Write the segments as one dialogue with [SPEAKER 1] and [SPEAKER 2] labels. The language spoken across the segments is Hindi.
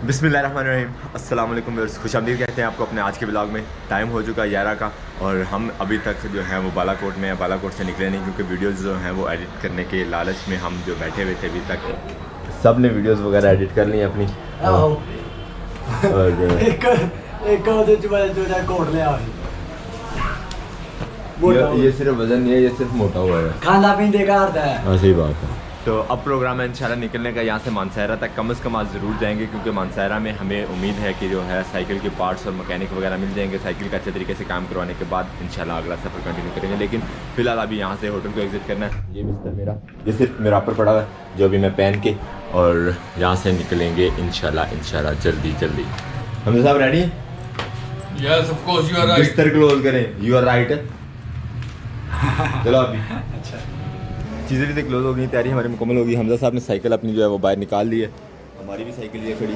[SPEAKER 1] बिस्मिल्लाहिर्रहमानिर्रहीम, अस्सलाम वालेकुम व्यूअर्स, खुशामदीद कहते हैं आपको अपने आज के ब्लॉग में। टाइम हो चुका 11 का और हम अभी तक जो है वो बालाकोट में, बालाकोट से निकले नहीं क्योंकि वीडियोस जो हैं वो एडिट करने के लालच में हम जो बैठे हुए थे अभी तक सब ने वीडियोस वगैरह एडिट कर ली अपनी। ये सिर्फ वजन नहीं है, ये सिर्फ मोटा हुआ है,
[SPEAKER 2] खाना पीने का अर्थ है।
[SPEAKER 1] हाँ सही बात है। तो अब प्रोग्राम है इंशाल्लाह निकलने का यहाँ से मानसहरा तक। कम से कम आज ज़रूर जाएंगे क्योंकि मानसहरा में हमें उम्मीद है कि जो है साइकिल के पार्ट्स और मैकेनिक वगैरह मिल जाएंगे। साइकिल का अच्छे तरीके से काम करवाने के बाद इंशाल्लाह अगला सफ़र कंटिन्यू करेंगे। लेकिन फ़िलहाल अभी यहाँ से होटल को एग्जिट करना है। ये बिस्तर मेरा, ये सिर्फ मेरा ऊपर पड़ा हुआ है जो अभी मैं पहन के और यहाँ से निकलेंगे इंशाल्लाह जल्दी जल्दी। हम साहब रेडी हैं?
[SPEAKER 3] Yes, of course you are right.
[SPEAKER 1] बिस्तर क्लोज करें, यू आर राइट। चलो अभी
[SPEAKER 2] अच्छा,
[SPEAKER 1] चीज़ें भी क्लोज हो गई, तैयारी हमारी मुकम्मल होगी। हमजा साहब ने साइकिल अपनी जो है वो बाहर निकाल ली है, हमारी भी साइकिल ये खड़ी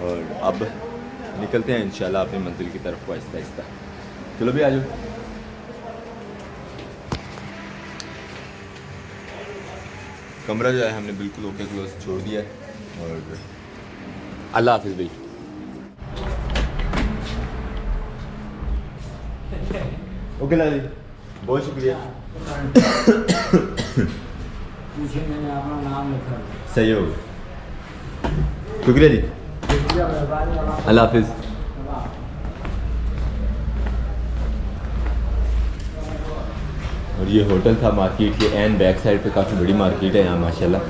[SPEAKER 1] और अब निकलते हैं इंशाल्लाह अपनी मंजिल की तरफ आहिस्ता आहिस्ता। चलो भी आ जाओ। कमरा जो है हमने बिल्कुल ओके क्लोज छोड़ दिया है और अल्लाह हाफिज़ भाई। ओके लाली, बहुत शुक्रिया।
[SPEAKER 2] पूछे मैंने अपना नाम लिखा।
[SPEAKER 1] सही हो, शुक्रिया जी, अल्लाह हाफिज़। और ये होटल था मार्केट के एंड बैक साइड पे, काफ़ी बड़ी मार्केट है यहाँ माशाल्लाह।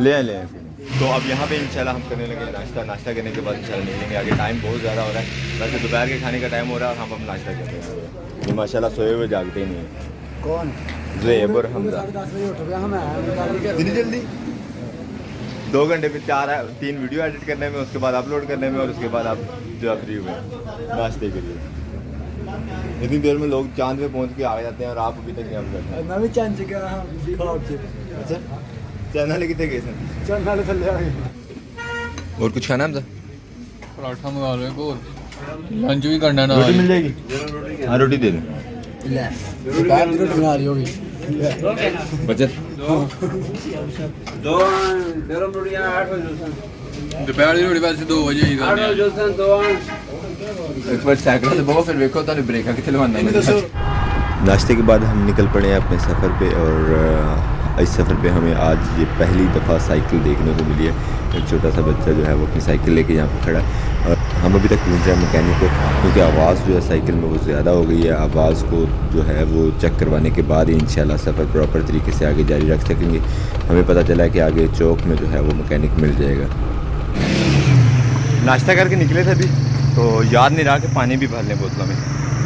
[SPEAKER 1] ले आए तो अब यहाँ पे इंशाल्लाह हम करने लगे नाश्ता करने के बाद इंशाल्लाह निकलेंगे आगे। टाइम बहुत ज़्यादा हो रहा है, वैसे दोपहर के खाने का टाइम हो रहा है और हम अब नाश्ता कर रहे हैं। ये माशाल्लाह सोए हुए जागते ही नहीं है।
[SPEAKER 2] कौन?
[SPEAKER 1] ज़ेब और हमजा।
[SPEAKER 2] 10 बजे उठ गया हम।
[SPEAKER 1] इतनी जल्दी 2 घंटे पे 3 वीडियो एडिट करने में, उसके बाद अपलोड करने में और उसके बाद आप जो फ्री हुए नाश्ते के लिए। इतनी देर में लोग चांद पे पहुँच के आ जाते हैं और आप अभी तक नहीं करते।
[SPEAKER 2] मैं भी चांद से गया हाँ,
[SPEAKER 1] अच्छा, चांद वाले कितने गए थे?
[SPEAKER 2] चांद वाले थल्ले आ गए।
[SPEAKER 1] और कुछ खाना हमजा?
[SPEAKER 3] पराठा मंगा लो एक और, लंच भी करना ना।
[SPEAKER 1] रोटी मिल जाएगी? हाँ रोटी दे दें।
[SPEAKER 2] ले दोपहर की रोटी बना रही होगी
[SPEAKER 1] बचत
[SPEAKER 3] दोपहर की रोटी वैसे 2 बजे ही
[SPEAKER 1] एक बार साइकिल से बहुत फिर देखो तो ब्रेक कितने लगाना। नाश्ते के बाद हम निकल पड़े हैं अपने सफ़र पे और इस सफ़र पे हमें आज ये पहली दफ़ा साइकिल देखने को मिली है। एक छोटा सा बच्चा जो है वो अपनी साइकिल लेके यहाँ पे खड़ा है और हम अभी तक ढूंढ रहे हैं मैकेनिक को क्योंकि आवाज़ जो है साइकिल में वो ज़्यादा हो गई है। आवाज़ को जो है वो चेक करवाने के बाद ही इंशाल्लाह सफ़र प्रॉपर तरीके से आगे जारी रख सकेंगे। हमें पता चला है कि आगे चौक में जो है वो मैकेनिक मिल जाएगा। नाश्ता करके निकले थे अभी तो याद नहीं रहा कि पानी भी भर लें बोतलों में।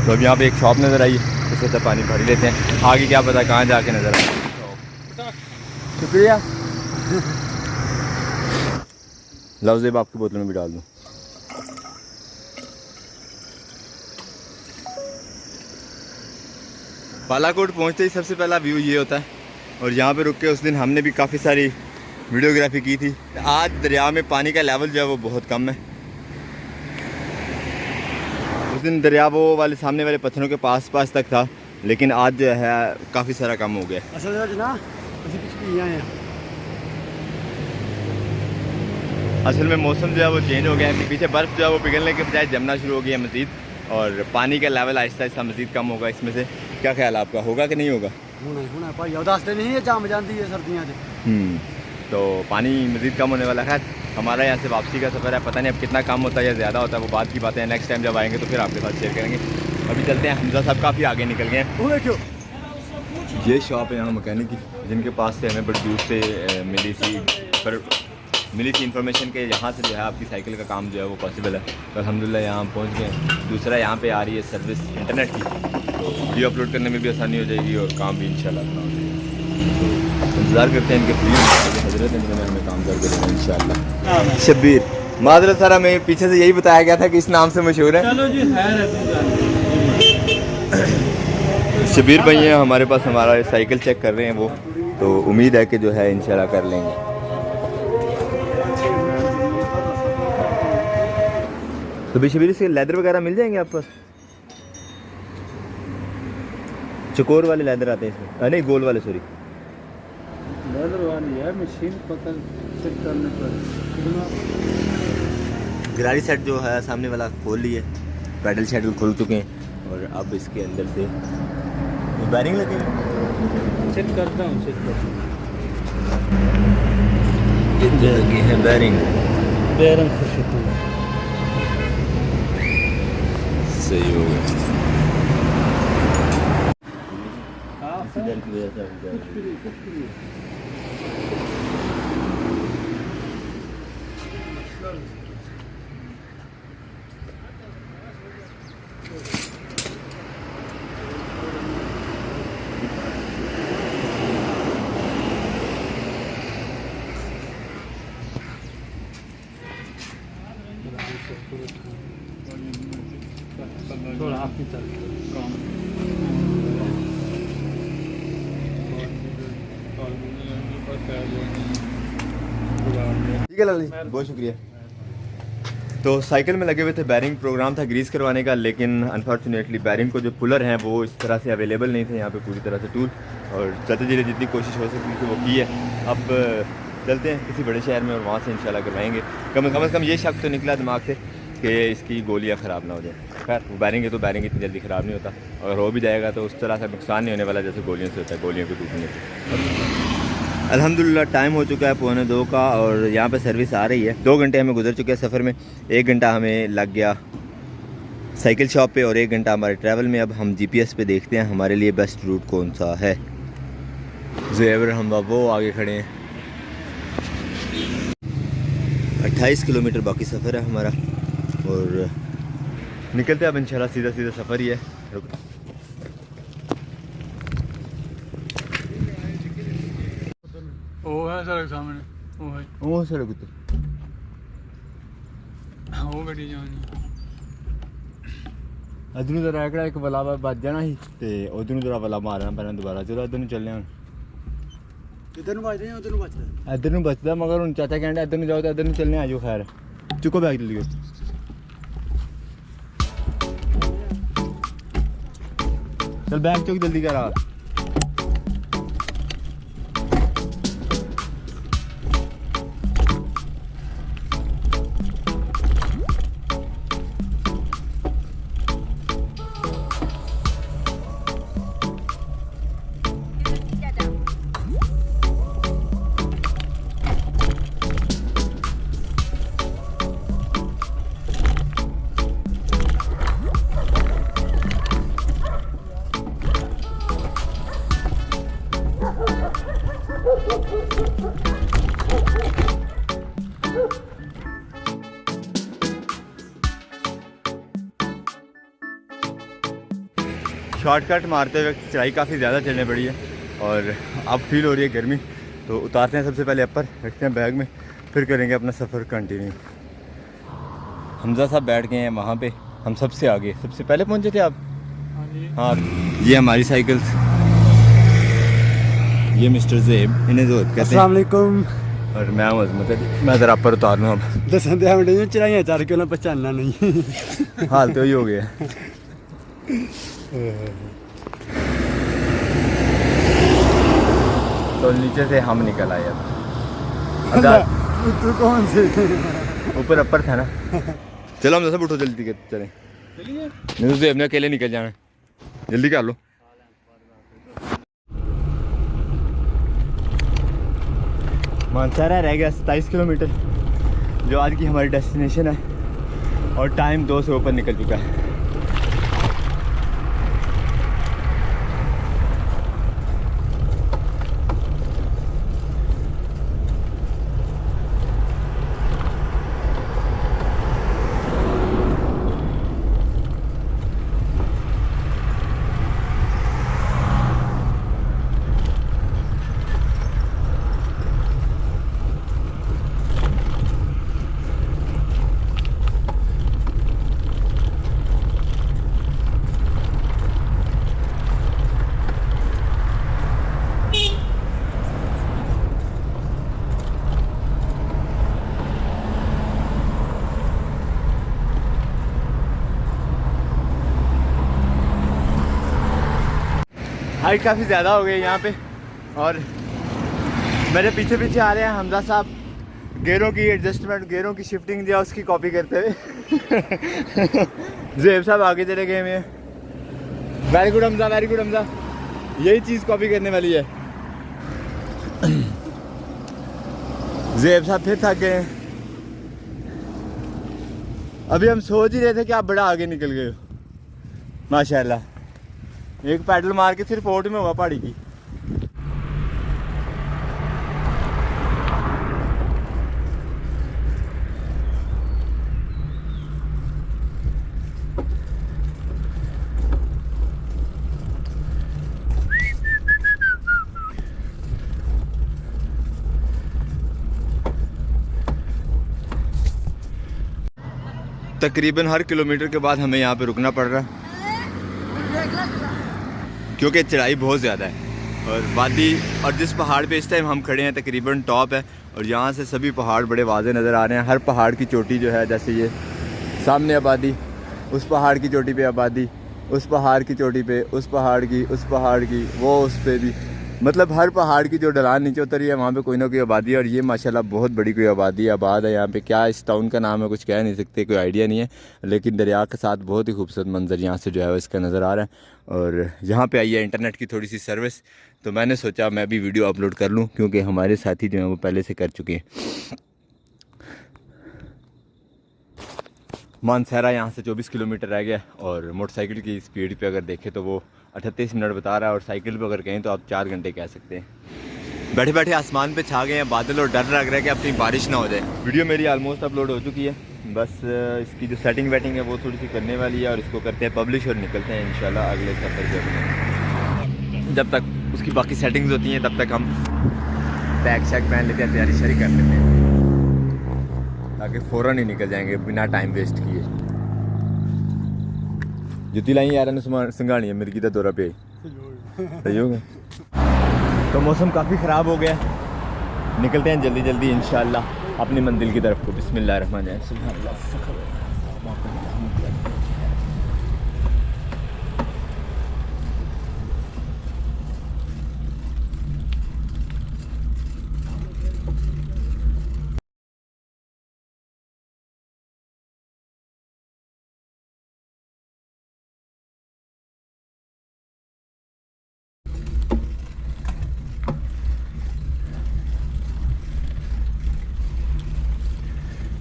[SPEAKER 1] तो अब यहाँ पे एक शॉप नज़र आई है तो सोचा पानी भर ही लेते हैं, आगे क्या पता कहाँ जाके नज़र आए। शुक्रिया। लाओ ज़ेब आपकी बोतल में भी डाल दूँ। बालाकोट पहुँचते ही सबसे पहला व्यू ये होता है और यहाँ पे रुक के उस दिन हमने भी काफ़ी सारी वीडियोग्राफी की थी। आज दरिया में पानी का लेवल जो है वो बहुत कम है। उस दिन दरिया वो वाले सामने वाले पत्थरों के पास तक था, लेकिन आज जो है काफ़ी सारा कम हो गया। असल में मौसम जो है वो चेंज हो गया है, पीछे बर्फ़ जो है वो पिघलने के बजाय जमना शुरू हो गई है मज़ीद और पानी का लेवल आहिस्ता आहिस्ता मज़ीद कम होगा। इसमें से क्या ख्याल आपका, होगा कि नहीं होगा? तो पानी मज़ीद कम होने वाला है। हमारा यहाँ से वापसी का सफ़र है, पता नहीं अब कितना कम होता है या ज़्यादा होता है, वो बात की बातें हैं। नेक्स्ट टाइम जब आएंगे तो फिर आपके साथ शेयर करेंगे। अभी चलते हैं, हमजा साहब काफ़ी आगे निकल गए हैं। ये शॉप है यहाँ मैकेनिक की, जिनके पास से हमें बड़ी दूर से मिली थी इन्फॉर्मेशन के यहाँ से जो है आपकी साइकिल का काम जो है वो पॉसिबल है। तो अल्हम्दुलिल्लाह यहाँ पहुँच गए। दूसरा यहाँ पे आ रही है सर्विस इंटरनेट की, तो वीडियो अपलोड करने में भी आसानी हो जाएगी और काम भी इंशाल्लाह अपना हो जाएगा। इंतज़ार करते हैं इनके फ्री हजरत में हमें काम करके देंगे इंशाल्लाह। शब्बीर मादरत सारा में पीछे से यही बताया गया था कि इस नाम से मशहूर है।
[SPEAKER 3] चलो जी खैर है।
[SPEAKER 1] शबीर भाई हैं हमारे पास, हमारा साइकिल चेक कर रहे हैं वो, तो उम्मीद है कि जो है इंशाल्लाह कर लेंगे। तो भाई शबीर से लेदर वगैरह मिल जाएंगे आप पास? चकोर वाले लेदर आते हैं इसमें, नहीं गोल वाले, सॉरी
[SPEAKER 2] लेदर वाली है मशीन पकड़ चेक करने पर।
[SPEAKER 1] गिरारी सेट जो है सामने वाला खोल लिए, पैडल शेडल खुल चुके हैं और अब इसके अंदर से बैरिंग लगे हैं।
[SPEAKER 2] चेक करता हूँ, चेक करता हूँ।
[SPEAKER 1] लगी है बैरिंग,
[SPEAKER 2] बेरंग खुशबू
[SPEAKER 1] सही हो गया।
[SPEAKER 2] थोड़ा आपकी तरफ काम
[SPEAKER 1] ठीक है लाली, बहुत शुक्रिया। तो साइकिल में लगे हुए थे बैरिंग, प्रोग्राम था ग्रीस करवाने का, लेकिन अनफॉर्चुनेटली बैरिंग को जो पुलर हैं वो इस तरह से अवेलेबल नहीं थे यहाँ पे पूरी तरह से टूल, और चलते धीरे जितनी कोशिश हो सकती थी वो की है। अब चलते हैं किसी बड़े शहर में और वहाँ से इंशाल्लाह करवाएंगे। कम से कम ये शक तो निकला दिमाग से कि इसकी गोलियाँ ख़राब ना हो जाए। खैर वो बैरिंग है तो बैरिंग इतनी जल्दी ख़राब नहीं होता, अगर हो भी जाएगा तो उस तरह से नुकसान नहीं होने वाला जैसे गोलियों से होता है, गोलियों के टूटने से। अल्हम्दुलिल्लाह टाइम हो चुका है 1:45 का और यहाँ पे सर्विस आ रही है। 2 घंटे हमें गुजर चुके हैं सफ़र में, 1 घंटा हमें लग गया साइकिल शॉप पे और 1 घंटा हमारे ट्रैवल में। अब हम GPS पे देखते हैं हमारे लिए बेस्ट रूट कौन सा है। ज़ेवर हम वो आगे खड़े हैं। 28 किलोमीटर बाकी सफ़र है हमारा और निकलते हैं अब इंशाल्लाह, सीधा सीधा सफ़र ही है।
[SPEAKER 3] वो है सड़क सामने, वो है
[SPEAKER 1] वो सड़क उत्ते
[SPEAKER 3] वो गड्डी जानी
[SPEAKER 1] अदनू जरा एकड़ा एक बला बच जाना ही ते उधर जरा बला मारना पैना दोबारा। चलो इधर ਨੂੰ ਚੱਲਦੇ ਹਾਂ।
[SPEAKER 2] इधर बचते हैं, उधर बचते हैं।
[SPEAKER 1] इधर ਨੂੰ बचदा मगर ਹੁਣ ਚਾਚਾ ਕਹਿੰਦਾ इधर ਨੂੰ जाओ तो इधर ਨੂੰ ਚੱਲਨੇ आजो। खैर चुको बैग जल्दी चल बैग चुक जल्दी कर। शॉर्टकट मारते हुए चढ़ाई काफ़ी ज़्यादा चलने पड़ी है और अब फील हो रही है गर्मी, तो उतारते हैं सबसे पहले अपर, रखते हैं बैग में, फिर करेंगे अपना सफ़र कंटिन्यू। हमजा साहब बैठ गए हैं वहाँ पे, हम सबसे आगे सबसे पहले पहुँचे थे आप। हाँ ये हमारी साइकिल, ये मिस्टर ज़ेब इन्हें जो कहते हैं।
[SPEAKER 2] अस्सलाम वालेकुम।
[SPEAKER 1] और मैं मैं ज़रा अपर उतार लूँ अब।
[SPEAKER 2] 10 मिनट चढ़ाइयाँ 4 किलो पहचानना नहीं।
[SPEAKER 1] हाल तो ही हो गया। तो नीचे से हम निकल आए अब।
[SPEAKER 2] तू कौन से?
[SPEAKER 1] ऊपर अपर था ना। चलो हम सब उठो जल्दी चलें। नहीं तो अपने अकेले निकल जाना, जल्दी कर लो। मानसारा रह गया 27 किलोमीटर जो आज की हमारी डेस्टिनेशन है और टाइम 2 से ऊपर निकल चुका है। हाइट काफ़ी ज़्यादा हो गई यहाँ पे। और मेरे पीछे पीछे आ रहे हैं हमजा साहब, गेयरों की एडजस्टमेंट, गेयरों की शिफ्टिंग जो उसकी कॉपी करते हुए। ज़ेब साहब आगे चले गए हैं। Very good Hamza, very good Hamza, यही चीज़ कॉपी करने वाली है। ज़ेब साहब फिर थक गए हैं। अभी हम सोच ही रहे थे कि आप बड़ा आगे निकल गए हो माशाल्लाह। एक पैडल मार के सिर्फ ओट में हुआ पहाड़ी की। तकरीबन हर किलोमीटर के बाद हमें यहाँ पे रुकना पड़ रहा है क्योंकि चढ़ाई बहुत ज़्यादा है। और वादी और जिस पहाड़ पे इस टाइम हम खड़े हैं तकरीबन टॉप है और यहाँ से सभी पहाड़ बड़े वाज़े नज़र आ रहे हैं। हर पहाड़ की चोटी जो है, जैसे ये सामने आबादी, उस पहाड़ की चोटी पे आबादी, उस पहाड़ की चोटी पे, उस पहाड़ की, उस पहाड़ की, वो उस पे भी, मतलब हर पहाड़ की जो ढलान नीचे उतरी है वहाँ पे कोई ना कोई आबादी है। और ये माशाल्लाह बहुत बड़ी कोई आबादी आबाद है यहाँ पे। क्या इस टाउन का नाम है कुछ कह नहीं सकते, कोई आइडिया नहीं है, लेकिन दरिया के साथ बहुत ही खूबसूरत मंजर यहाँ से जो है इसका नज़र आ रहा है। और यहाँ पे आई है इंटरनेट की थोड़ी सी सर्विस, तो मैंने सोचा मैं भी वीडियो अपलोड कर लूँ क्योंकि हमारे साथी जो हैं वो पहले से कर चुके हैं। मानसहरा यहाँ से 24 किलोमीटर रह गया और मोटरसाइकिल की स्पीड पे अगर देखें तो वो 38 मिनट बता रहा है और साइकिल पे अगर कहें तो आप 4 घंटे कह सकते हैं। बैठे बैठे आसमान पे छा गए हैं बादल और डर लग रहा है कि अपनी बारिश ना हो जाए। वीडियो मेरी ऑलमोस्ट अपलोड हो चुकी है, बस इसकी जो सेटिंग वेटिंग है वो थोड़ी सी करने वाली है और इसको करते हैं पब्लिश और निकलते हैं इंशाल्लाह अगले सफ़र पे। जब तक उसकी बाकी सेटिंग्स होती हैं तब तक हम बैग शैग पहन लेते हैं, तैयारी शरी कर लेते हैं ताकि फ़ौरन ही निकल जाएंगे बिना टाइम वेस्ट किए। जुत्ती लाई यार ने संघानी है मिर्गी का दौरा पे सही हो गया। तो मौसम काफ़ी ख़राब हो गया, निकलते हैं जल्दी जल्दी इंशाल्लाह अपनी मंजिल की तरफ को। बिस्मिल्लाहिर्रहमानिर्रहीम।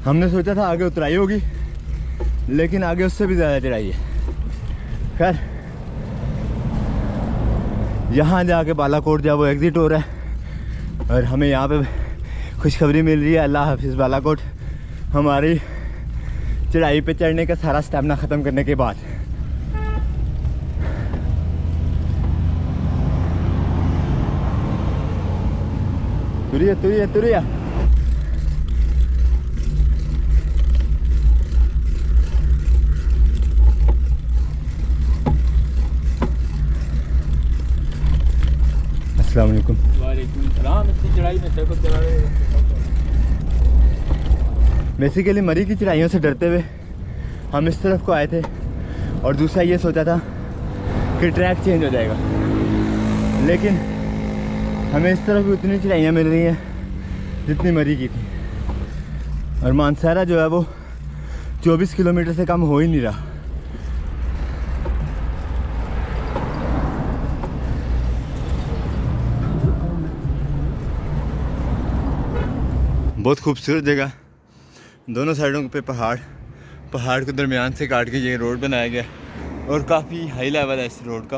[SPEAKER 1] हमने सोचा था आगे उतराई होगी लेकिन आगे उससे भी ज़्यादा चढ़ाई है। खैर यहाँ जाके बालाकोट जब वो एग्ज़िट हो रहा है और हमें यहाँ पे खुशखबरी मिल रही है, अल्लाह हाफिज़ बालाकोट, हमारी चढ़ाई पे चढ़ने का सारा स्टेमिना ख़त्म करने के बाद। तुरिया तुरिया तुरिया। अस्सलाम वालेकुम।
[SPEAKER 2] वालेकुम सलाम। इतनी चढ़ाई में से को चला रहे हैं।
[SPEAKER 1] बेसिकली मरी की चढ़ाइयों से डरते हुए हम इस तरफ को आए थे और दूसरा ये सोचा था कि ट्रैक चेंज हो जाएगा, लेकिन हमें इस तरफ भी उतनी चढ़ाइयाँ मिल रही हैं जितनी मरी की थी। और मानसहरा जो है वो 24 किलोमीटर से कम हो ही नहीं रहा। बहुत खूबसूरत जगह, दोनों साइडों पे पहाड़, पहाड़ के दरमियान से काट के ये रोड बनाया गया और काफ़ी हाई लेवल है इस रोड का।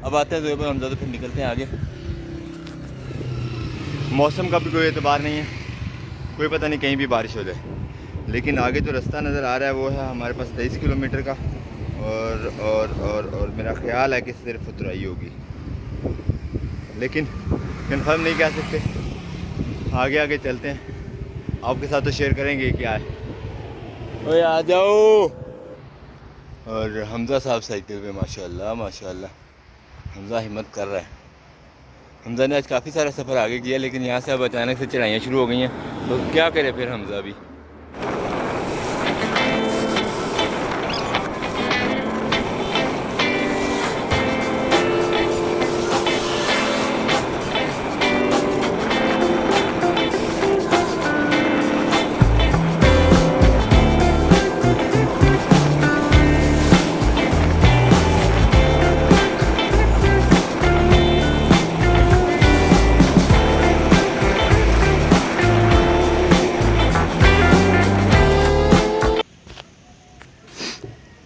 [SPEAKER 1] अब आते हैं तो हम ज़्यादा फिर निकलते हैं आगे। मौसम का भी कोई एतबार नहीं है, कोई पता नहीं कहीं भी बारिश हो जाए, लेकिन आगे जो रास्ता नज़र आ रहा है वो है हमारे पास 23 किलोमीटर का और मेरा ख्याल है कि सिर्फ उतराई होगी, लेकिन कंफर्म नहीं कह सकते। आगे आगे चलते हैं, आपके साथ तो शेयर करेंगे क्या है। ओए आ जाओ। और हमजा साहब साइकिल पे माशाल्लाह माशाल्लाह, हमजा हिम्मत कर रहा है। हमजा ने आज काफ़ी सारा सफ़र आगे किया, लेकिन यहाँ से अब अचानक से चढ़ाइयाँ शुरू हो गई हैं, तो क्या करे फिर हमजा भी।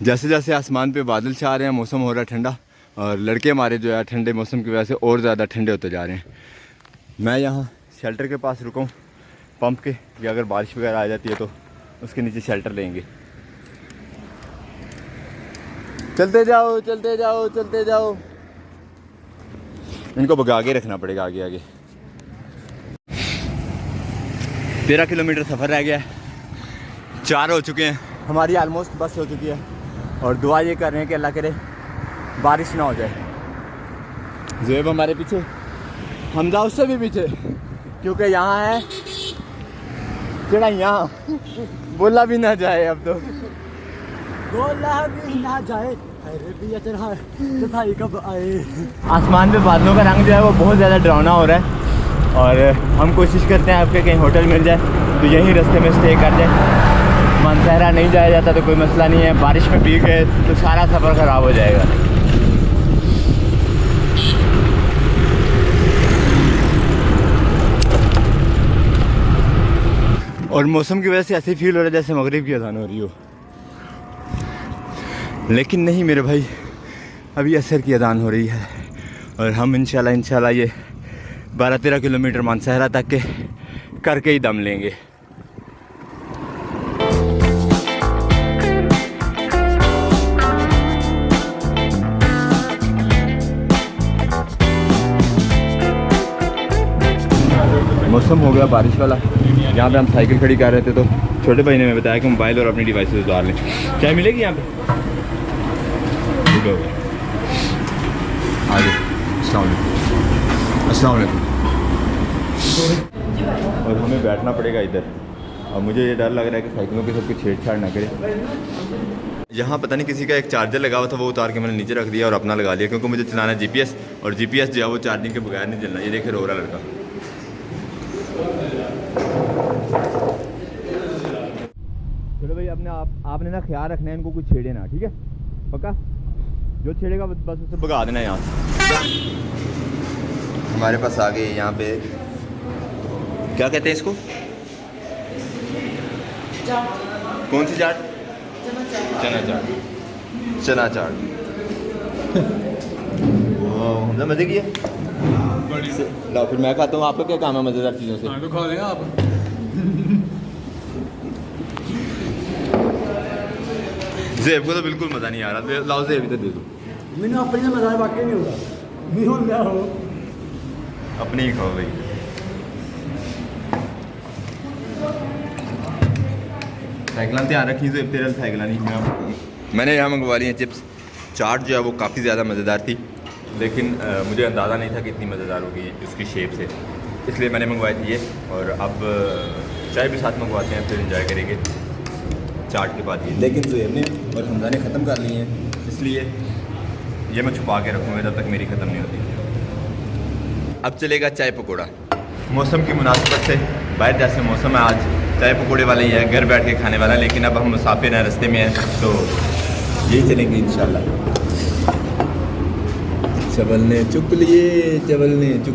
[SPEAKER 1] जैसे जैसे आसमान पे बादल छा रहे हैं, मौसम हो रहा है ठंडा, और लड़के हमारे जो है ठंडे मौसम की वजह से और ज़्यादा ठंडे होते जा रहे हैं। मैं यहाँ शेल्टर के पास रुका हूँ पंप के, कि अगर बारिश वगैरह आ जाती है तो उसके नीचे शेल्टर लेंगे। चलते जाओ चलते जाओ चलते जाओ, इनको भगा के रखना पड़ेगा आगे आगे। 13 किलोमीटर सफ़र रह गया है, 4 हो चुके हैं, हमारी आलमोस्ट बस हो चुकी है, और दुआ ये कर रहे हैं कि अल्लाह करे बारिश ना हो जाए। ज़ुएब हमारे पीछे, हमजा उससे भी पीछे, क्योंकि यहाँ है चढ़ाइयाँ, बोला भी ना जाए अब तो,
[SPEAKER 2] बोला भी ना जाए, अरे भैया चढ़ाई कब आए।
[SPEAKER 1] आसमान पे बादलों का रंग जो है वो बहुत ज़्यादा डरावना हो रहा है, और हम कोशिश करते हैं आपके कहीं होटल मिल जाए तो यहीं रास्ते में स्टे कर जाए। मानसहरा नहीं जाया जाता तो कोई मसला नहीं है, बारिश में भीग गए तो सारा सफ़र ख़राब हो जाएगा। और मौसम की वजह से ऐसे फील हो रहा है जैसे मगरिब की अज़ान हो रही हो, लेकिन नहीं मेरे भाई, अभी असर की अज़ान हो रही है, और हम इंशाल्लाह ये 12-13 किलोमीटर मानसहरा तक के करके ही दम लेंगे। मौसम हो गया बारिश वाला, यहाँ पे हम साइकिल खड़ी कर रहे थे तो छोटे भाई ने हमें बताया कि मोबाइल और अपनी डिवाइसेस उतार लें। चाय मिलेगी यहाँ पे? आगे अस्सलाम वालेकुम। और हमें बैठना पड़ेगा इधर, और मुझे ये डर लग रहा है कि साइकिलों के सब कुछ छेड़छाड़ ना करे। यहाँ पता नहीं किसी का एक चार्जर लगा हुआ था, वो उतार के मैंने नीचे रख दिया और अपना लगा लिया, क्योंकि मुझे चलाना है GPS, और GPS जो है वो चार्जिंग के बगैर नहीं चलना। ये देखिए रो रहा लड़का। चलो भाई, अपने आपने ना ख्याल रखना है, इनको कुछ छेड़े ना, ठीक है? पक्का? जो छेड़ेगा बस उसे भगा देना। यहाँ हमारे पास आ गए, यहाँ पे क्या कहते हैं इसको, कौन सी चाट? चना चाट। चना चाट। हमने मज़े किए। लो फिर मैं खाता हूँ, आपका क्या काम है मज़ेदार चीज़ों से?
[SPEAKER 3] तो खा लेगा आप।
[SPEAKER 1] ज़ेब को तो बिल्कुल मज़ा नहीं आ रहा, लाओ ज़ेब इधर दे दो।
[SPEAKER 2] मैंने अपने से मज़ा वाकई नहीं होगा, नहीं हो गया हो,
[SPEAKER 1] अपने ही खाओ भाई। साइकिल ध्यान रखी, ज़ेब तेरा साइकिल नहीं। मैंने यहाँ मंगवा ली है चिप्स। चाट जो है वो काफ़ी ज़्यादा मज़ेदार थी, लेकिन मुझे अंदाज़ा नहीं था कि इतनी मज़ेदार होगी उसकी शेप से, इसलिए मैंने मंगवाई थी ये। और अब चाय भी साथ मंगवाते हैं, फिर इंजॉय करेंगे चाट के बाद ये। लेकिन ज़ुएब ने और हमजा ने ख़त्म कर लिए हैं, इसलिए ये मैं छुपा के रखूँगा जब तक मेरी ख़त्म नहीं होती। अब चलेगा चाय पकौड़ा। मौसम की मुनासिबत से बाहर जैसे मौसम है आज, चाय पकौड़े वाला ही है, घर बैठ के खाने वाला। लेकिन अब हम मुसाफिर हैं, रास्ते में हैं, तो यही चलेंगे इंशाल्लाह। चवल ने चुक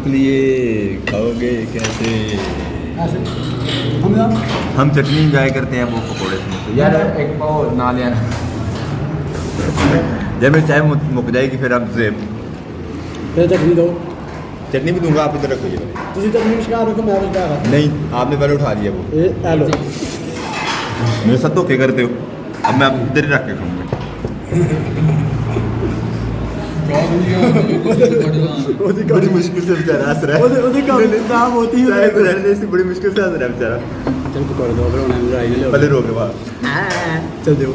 [SPEAKER 1] लिए, खाओगे कैसे? हम चटनी इंजॉय करते हैं, वो पकौड़े से। यार एक पाव ना ले आना, जब मेरी चाय मुक जाएगी फिर आप ज़ेब
[SPEAKER 2] चटनी दो।
[SPEAKER 1] चटनी भी दूंगा, आप इधर रखो। ये
[SPEAKER 2] चटनी में शिकार रखो, मैं
[SPEAKER 1] नहीं, आपने पहले उठा लिया वो।
[SPEAKER 2] हेलो,
[SPEAKER 1] मेरे साथ धोखे करते हो। अब मैं आप इधर ही रख के खाऊंगा। बड़ी मुश्किल से बेचारा हंस रहा है, बड़ी मुश्किल से हंस रहा है बेचारा।
[SPEAKER 2] चल पकौड़े दो,
[SPEAKER 1] पहले रोक रहा,
[SPEAKER 2] चल दो,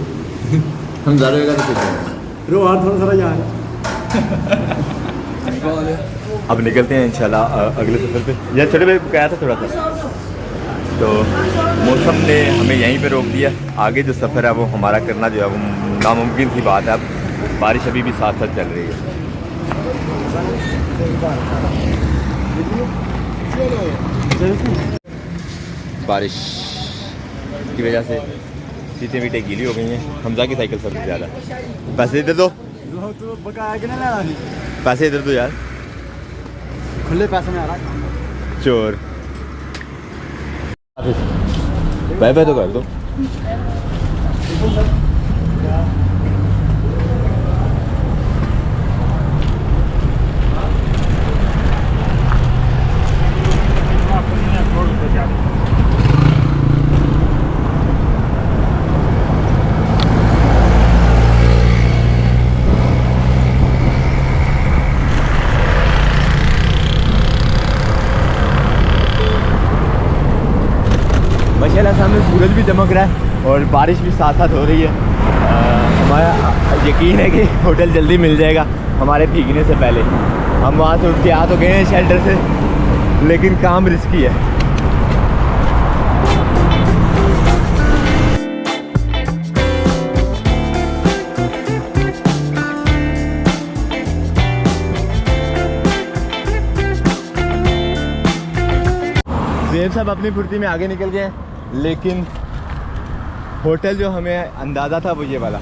[SPEAKER 1] हम ज़्यादा होगा तो
[SPEAKER 2] रो हाथ थोड़ा यार।
[SPEAKER 1] अब निकलते हैं इंशाल्लाह अगले सफ़र पे। यार छोटे भाई कहा था थोड़ा सा, तो मौसम ने हमें यहीं पे रोक दिया। आगे जो सफ़र है वो हमारा करना जो है वो नामुमकिन सी बात है। अब बारिश अभी भी साथ साथ चल रही है। बारिश की वजह से सीटें वीटें गीली हो गई हैं। हमजा की साइकिल सबसे ज़्यादा। पैसे इधर दो, पैसे इधर दो यार,
[SPEAKER 2] खुले पैसे में आ रहा
[SPEAKER 1] चोर। बाय बाय तो कर दो। माशाल्लाह सामने सूरज भी चमक रहा है और बारिश भी साथ साथ हो रही है। हमारा यकीन है कि होटल जल्दी मिल जाएगा हमारे भीगने से पहले। हम वहाँ से उठ के आ तो गए हैं शेल्टर से, लेकिन काम रिस्की है। ज़ेब साहब अपनी फुर्ती में आगे निकल गए, लेकिन होटल जो हमें अंदाज़ा था वो ये वाला।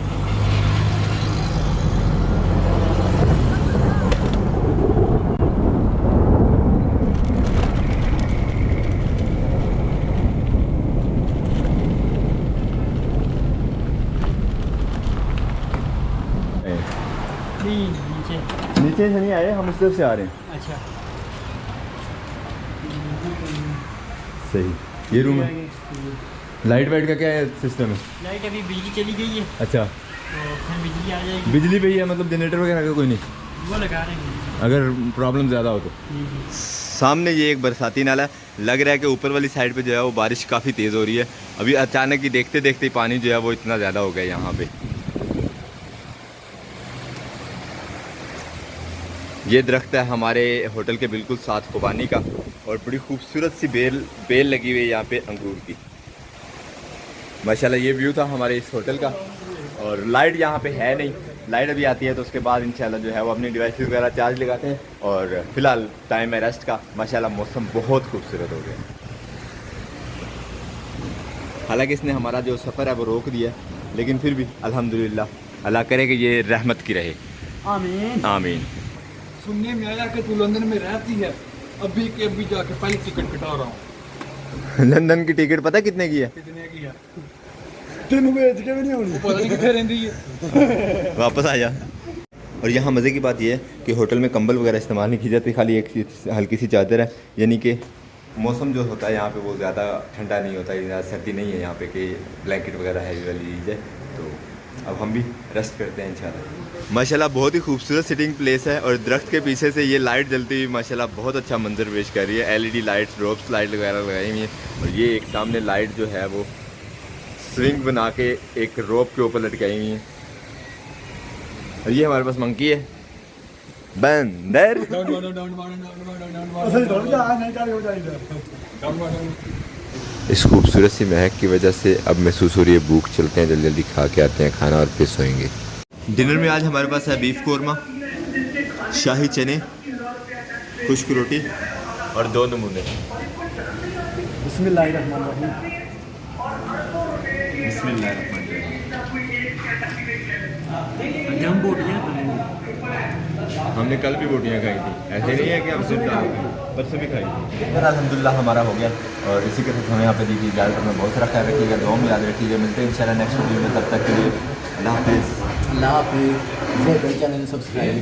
[SPEAKER 1] नीचे से नहीं आए, हम उस तरफ से आ रहे हैं।
[SPEAKER 2] अच्छा
[SPEAKER 1] सही। ये रूम है। लाइट वाइट का क्या है सिस्टम है?
[SPEAKER 2] लाइट अभी बिजली चली गई है
[SPEAKER 1] अच्छा,
[SPEAKER 2] तो फिर बिजली आ जाएगी।
[SPEAKER 1] बिजली पे ही है, मतलब जनरेटर वगैरह का कोई नहीं?
[SPEAKER 2] वो लगा रहे हैं
[SPEAKER 1] अगर प्रॉब्लम ज़्यादा हो तो। सामने ये एक बरसाती नाला है। लग रहा है कि ऊपर वाली साइड पे जो है वो बारिश काफ़ी तेज़ हो रही है। अभी अचानक ही देखते देखते पानी जो है वो इतना ज़्यादा हो गया यहाँ पे। ये दरख्त है हमारे होटल के बिल्कुल साथ खुबानी का, और बड़ी खूबसूरत सी बेल लगी हुई है यहाँ पे अंगूर की। माशाल्लाह ये व्यू था हमारे इस होटल का। और लाइट यहाँ पे है नहीं, लाइट अभी आती है तो उसके बाद इंशाल्लाह जो है वो अपनी डिवाइस वगैरह चार्ज लगाते हैं। और फ़िलहाल टाइम है रेस्ट का। माशाल्लाह मौसम बहुत खूबसूरत हो गया। हालांकि इसने हमारा जो सफ़र है वो रोक दिया, लेकिन फिर भी अल्हम्दुलिल्लाह, अल्लाह करे कि ये रहमत की रहे।
[SPEAKER 2] आमीन
[SPEAKER 1] आमीन।
[SPEAKER 3] सुनने में आया कि तू लंदन में रहती है, अभी के अभी जाके पहली टिकट कटा रहा हूँ।
[SPEAKER 1] लंदन की टिकट पता कितने की है?
[SPEAKER 3] कितने की है?
[SPEAKER 2] तेन बेच के भी नहीं होनी।
[SPEAKER 3] पता नहीं कितने रहती है।
[SPEAKER 1] वापस आ जा। और यहाँ मज़े की बात यह है कि होटल में कंबल वगैरह इस्तेमाल नहीं की जाती, खाली एक हल्की सी चादर है। यानी कि मौसम जो होता है यहाँ पे वो ज़्यादा ठंडा नहीं होता, ज़्यादा सर्दी नहीं है यहाँ पे कि ब्लैंकेट वगैरह हैवी वाली लीजिए। तो अब हम भी रेस्ट करते हैं इंशाल्लाह। माशाल्लाह बहुत ही खूबसूरत सिटिंग प्लेस है, और दरख्त के पीछे से ये लाइट जलती हुई माशाल्लाह बहुत अच्छा मंजर पेश कर रही है। LED लाइट्स, रोप्स लाइट वगैरह लगाई हुई हैं, और ये एक सामने लाइट जो है वो स्विंग बना के एक रोप के ऊपर लटकाई हुई है। और ये हमारे पास मंकी है, बंदर। इस खूबसूरत सी महक की वजह से अब महसूस हो रही है भूख। चलते हैं, जल्दी जल्दी खा के आते हैं खाना और फिर सोएंगे। डिनर में आज हमारे पास है बीफ कोरमा, शाही चने, खुश्क रोटी और 2 नमूने।
[SPEAKER 2] बिस्मिल्लाहिर्रहमानिर्रहीम। हम बोटियाँ खाएंगे।
[SPEAKER 1] हमने कल भी बोटियाँ खाई थी, ऐसे नहीं है कि हम सिर्फ परसों भी खाई थी। अल्हम्दुलिल्लाह हमारा हो गया, और इसी के साथ हमें यहाँ पे दी इजाज़त। में बहुत सारा ख्याल रखिएगा, दुआ में याद रखिएगा। मिलते हैं इंशाल्लाह नेक्स्ट वीडियो में, तब तक के लिए अल्लाह हाफ़िज़।
[SPEAKER 2] अल्लाह हाफ़िज़। Channel subscribe